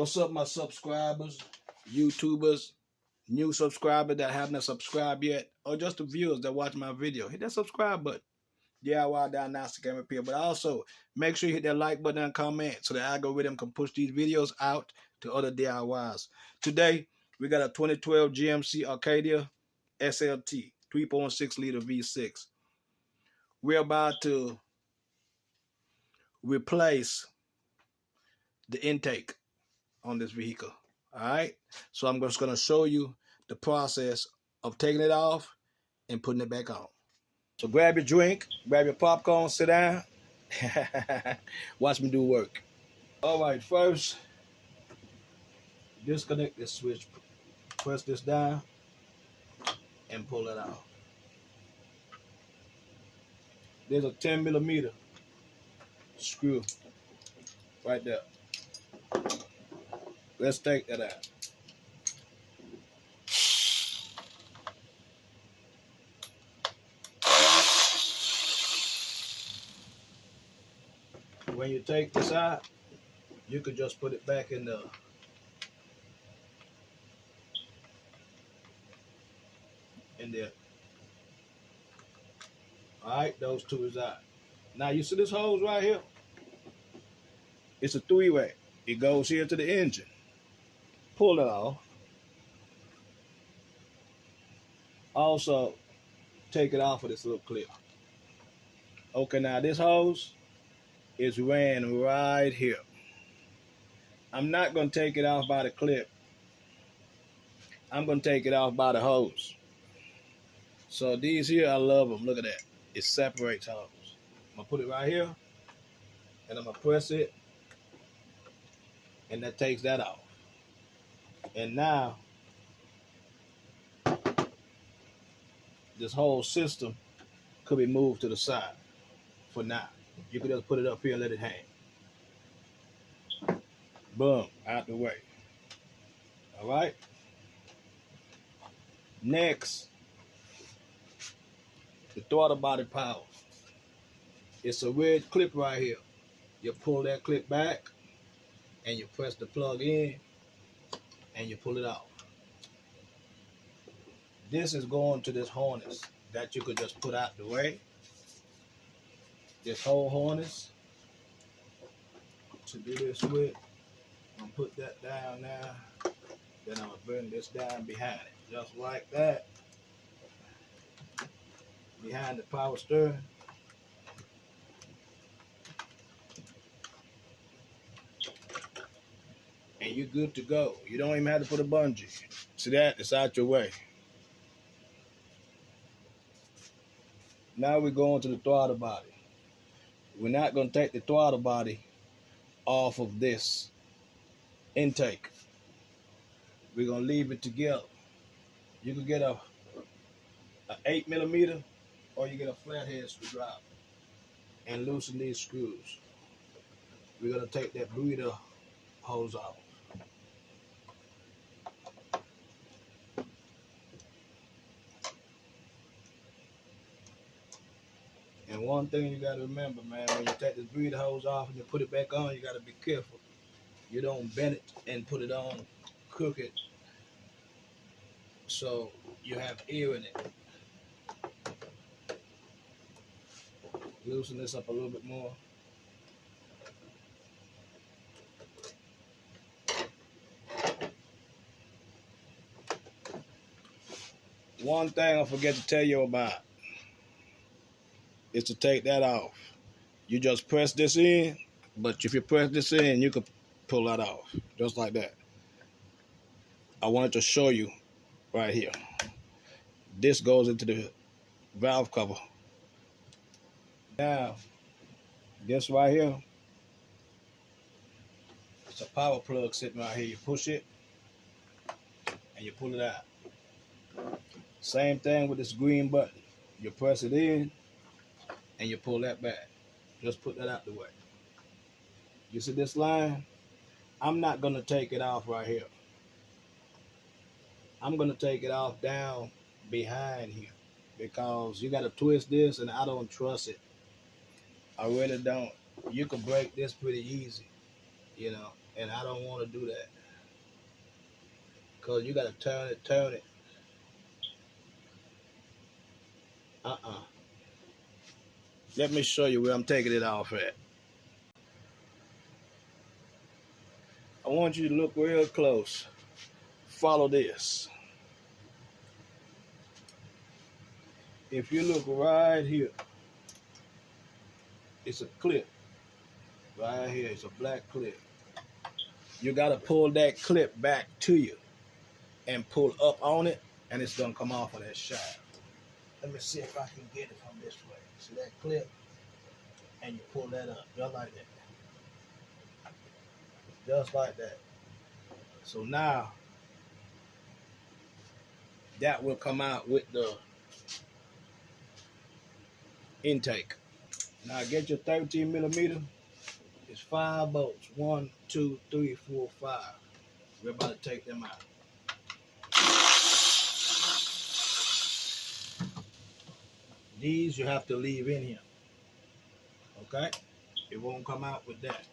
What's up, my subscribers, YouTubers, new subscribers that haven't subscribed yet, or just the viewers that watch my video? Hit that subscribe button. DIY Diagnostic and Repair. But also, make sure you hit that like button and comment so the algorithm can push these videos out to other DIYs. Today, we got a 2012 GMC Acadia SLT 3.6 liter V6. We're about to replace the intake on this vehicle. All right, so I'm just going to show you the process of taking it off and putting it back on. So grab your drink, grab your popcorn, sit down. Watch me do work. All right, first, disconnect this switch, press this down, and pull it out. There's a 10mm screw right there. Let's take that out. When you take this out, you could just put it back in there. All right, those two is out. Now you see this hose right here? It's a three-way. It goes here to the engine. Pull it off. Also, take it off of this little clip. Okay, now this hose is ran right here. I'm not going to take it off by the clip. I'm going to take it off by the hose. So these here, I love them. Look at that. It separates hose. I'm going to put it right here, and I'm going to press it, and that takes that off. And now, this whole system could be moved to the side for now. You could just put it up here and let it hang. Boom, out the way. All right. Next, the throttle body power. It's a red clip right here. You pull that clip back, and you press the plug in, and you pull it out. This is going to this harness that you could just put out the way. This whole harness to do this with. I'm gonna put that down now. Then I'm gonna bring this down behind it, just like that. Behind the power steering. And you're good to go. You don't even have to put a bungee. See that? It's out your way. Now we're going to the throttle body. We're not going to take the throttle body off of this intake. We're going to leave it together. You can get a 8mm or you get a flathead screwdriver and loosen these screws. We're going to take that breather hose off. And one thing you got to remember, man, when you take this breather hose off and you put it back on, you got to be careful. You don't bend it and put it on crooked so you have air in it. Loosen this up a little bit more. One thing I forget to tell you about is to take that off. You just press this in, but if you press this in, you can pull that off, just like that. I wanted to show you right here. This goes into the valve cover. Now, this right here, it's a power plug sitting right here. You push it, and you pull it out. Same thing with this green button. You press it in, and you pull that back. Just put that out the way. You see this line? I'm not going to take it off right here. I'm going to take it off down behind here because you got to twist this, and I don't trust it. I really don't. You can break this pretty easy, you know, And I don't want to do that. Because you got to turn it. Let me show you where I'm taking it off at. I want you to look real close. Follow this. If you look right here, it's a clip. Right here, it's a black clip. You got to pull that clip back to you and pull up on it, and it's going to come off of that shaft. Let me see if I can get it from this way. See that clip? And you pull that up, just like that. Just like that. So now, that will come out with the intake. Now get your 13 millimeter. It's 5 bolts. 1, 2, 3, 4, 5. We're about to take them out. These you have to leave in here. Okay? It won't come out with that.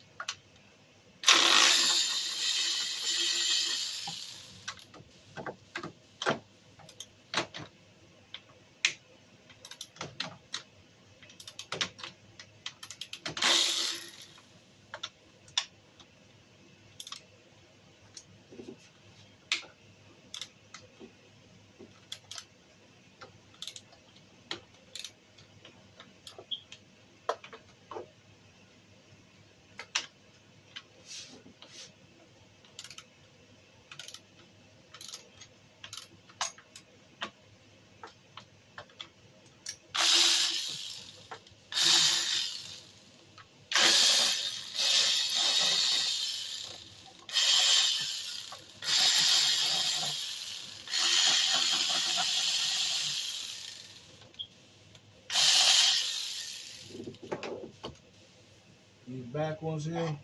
These back ones here, I'm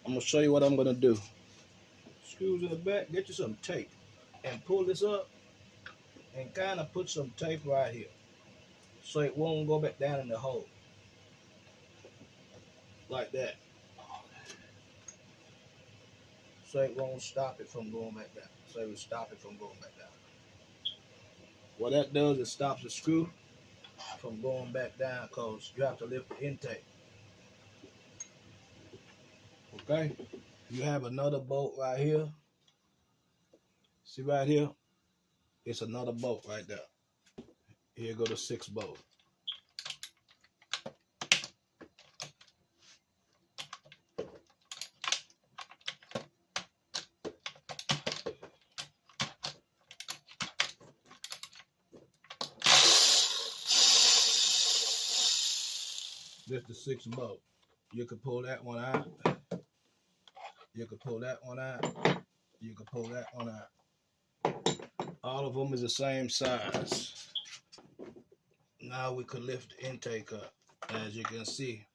going to show you what I'm going to do. Screws in the back, get you some tape and pull this up and kind of put some tape right here so it won't go back down in the hole. Like that. So it won't stop it from going back down. So it will stop it from going back down. What that does is stops the screw from going back down because you have to lift the intake. Okay? You have another bolt right here. See right here? It's another bolt right there. Here go the 6 bolt. This the 6 bolt. You can pull that one out. You can pull that one out. You can pull that one out. All of them is the same size. Now we could lift the intake up, as you can see.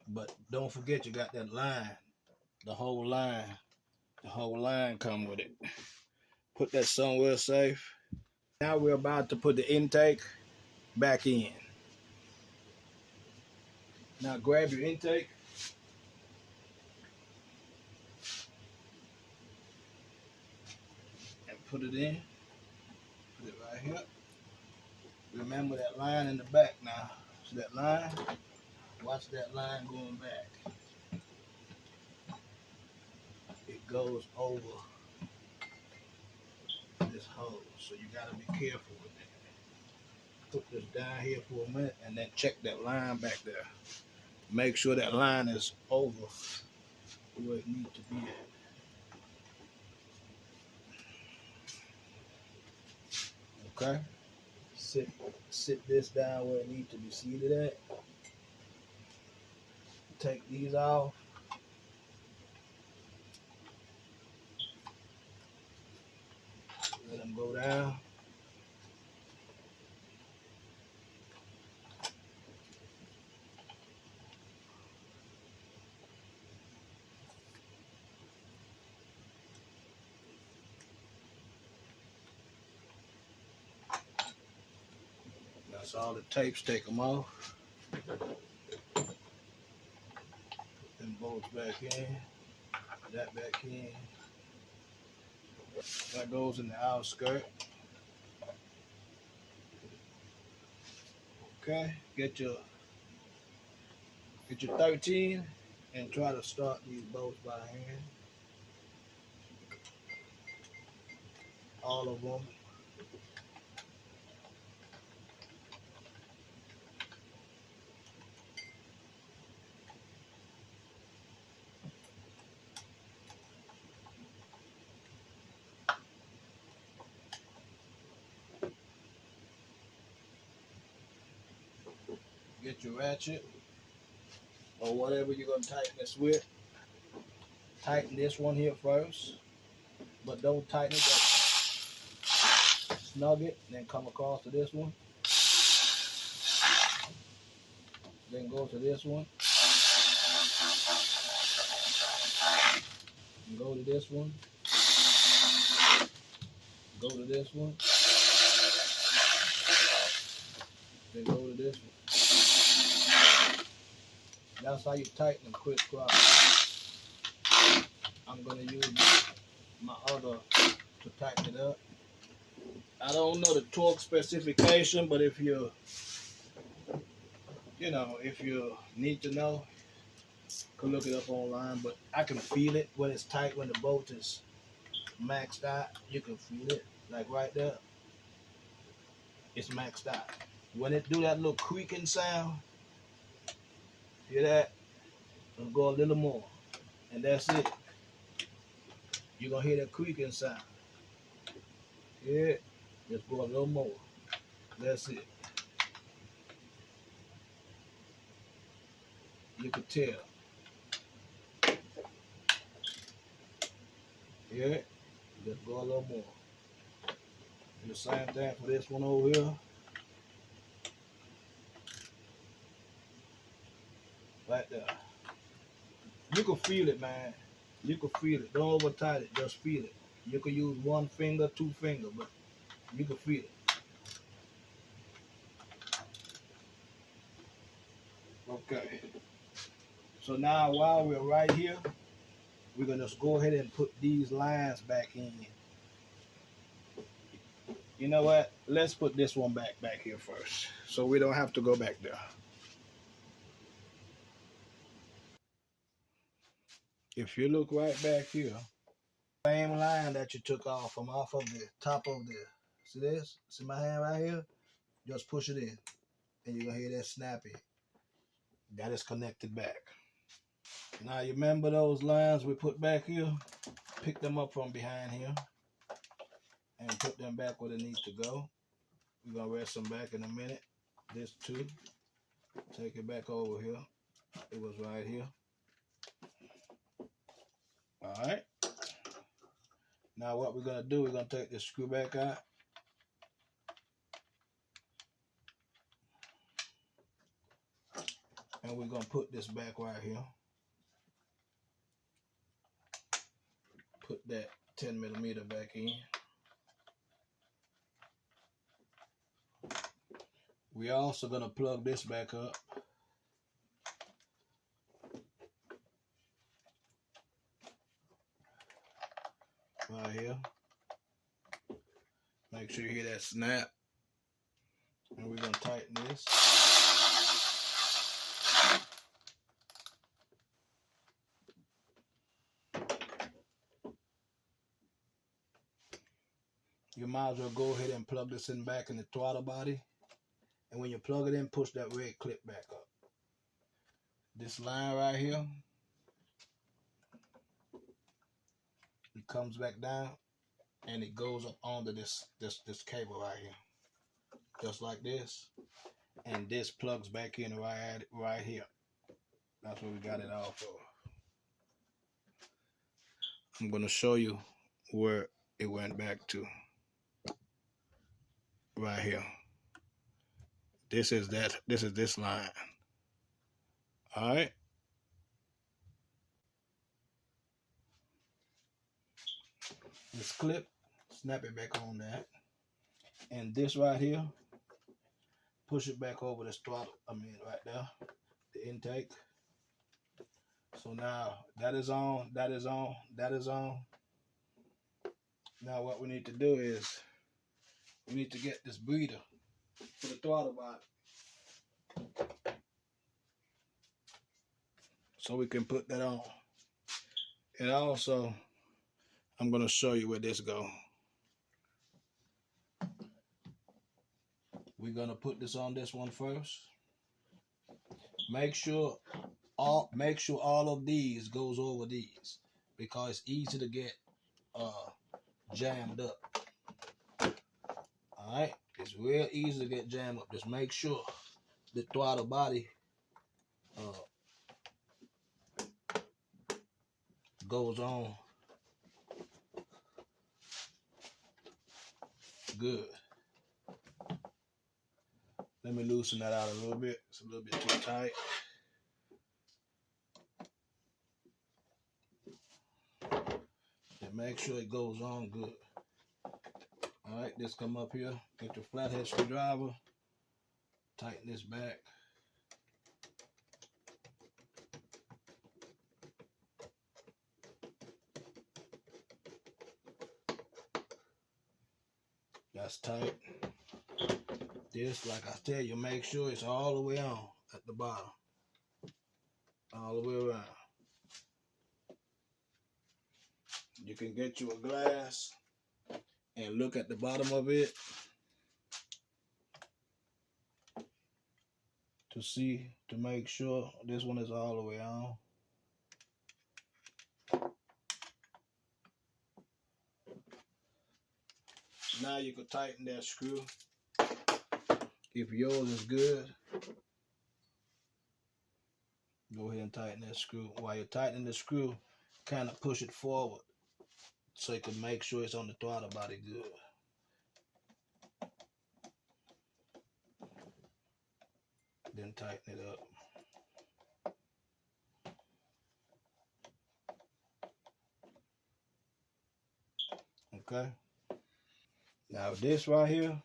But don't forget you got that line. The whole line. The whole line come with it. Put that somewhere safe. Now we're about to put the intake back in. Now grab your intake. And put it in. Put it right here. Remember that line in the back now. See that line? Watch that line going back. It goes over this hole, so you gotta be careful with that. Put this down here for a minute and then check that line back there. Make sure that line is over where it needs to be at. Okay? Sit this down where it needs to be seated at. Take these off. Let them go down. That's all the tapes, take them off. Put them both goes back in. That back in. That goes in the outer skirt. Okay, get your 13 and try to start these bolts by hand. All of them. Get your ratchet or whatever you're going to tighten this with. Tighten this one here first, but don't tighten it. Snug it, then come across to this one. Then go to this one. And go to this one. Go to this one. Then go to this one. That's how you tighten and crisscross. I'm going to use my other to tighten it up. I don't know the torque specification, but if you need to know, you can look it up online. But I can feel it when it's tight, when the bolt is maxed out. You can feel it, like right there. It's maxed out. When it do that little creaking sound, hear that? It'll go a little more, and that's it. You're gonna hear that creaking sound. Yeah, just go a little more. That's it. You can tell. Yeah, just go a little more. And the same thing for this one over here. Right there. You can feel it, man. You can feel it. Don't over tight it. Just feel it. You can use one finger, two fingers, but you can feel it. Okay. So now while we're right here, we're gonna just go ahead and put these lines back in. You know what? Let's put this one back here first, so we don't have to go back there. If you look right back here, same line that you took off from off of the top of the, see this? See my hand right here? Just push it in, and you're gonna hear that snapping. That is connected back. Now you remember those lines we put back here? Pick them up from behind here and put them back where they need to go. We're gonna rest them back in a minute. This too. Take it back over here. It was right here. Alright. Now what we're gonna do, we're gonna take this screw back out. And we're gonna put this back right here. Put that 10mm back in. We're also gonna plug this back up. Right here. Make sure you hear that snap. And we're gonna tighten this. You might as well go ahead and plug this in back in the throttle body. And when you plug it in, push that red clip back up. This line right here, it comes back down and it goes up onto this cable right here. Just like this. And this plugs back in right here. That's what we got it all for. I'm gonna show you where it went back to. Right here. This is this line. Alright. This clip, snap it back on that. And this right here, push it back over this throttle. Right there. The intake. So now that is on, that is on, that is on. Now what we need to do is we need to get this breather for the throttle body, so we can put that on. And also, I'm going to show you where this goes. We're going to put this on this one first. Make sure all of these goes over these, because it's easy to get jammed up. All right, it's real easy to get jammed up. Just make sure the throttle body goes on good. Let me loosen that out a little bit. It's a little bit too tight. And make sure it goes on good. All right, this come up here. Get your flathead screwdriver. Tighten this back. That's tight. This, like I tell you, make sure it's all the way on at the bottom. All the way around. You can get you a glass and look at the bottom of it to see, to make sure this one is all the way on. Now you can tighten that screw. If yours is good, go ahead and tighten that screw. While you're tightening the screw, kind of push it forward so you can make sure it's on the throttle body good. Then tighten it up. Okay. Now this right here,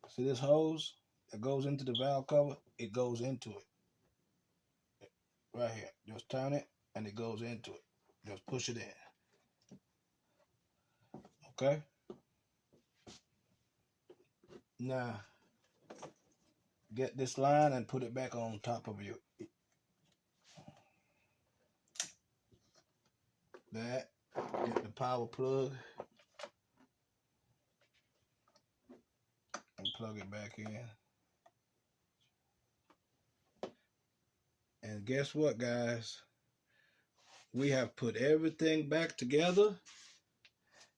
see this hose that goes into the valve cover? It goes into it. Right here. Just turn it and it goes into it. Just push it in. Okay? Now, get this line and put it back on top of you. That. Get the power plug. And plug it back in. And guess what, guys? We have put everything back together.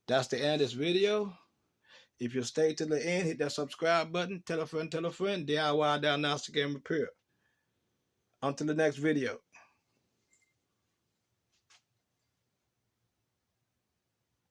That's the end of this video. If you stay to the end, hit that subscribe button. Tell a friend, DIY Diagnostic and Repair. Until the next video.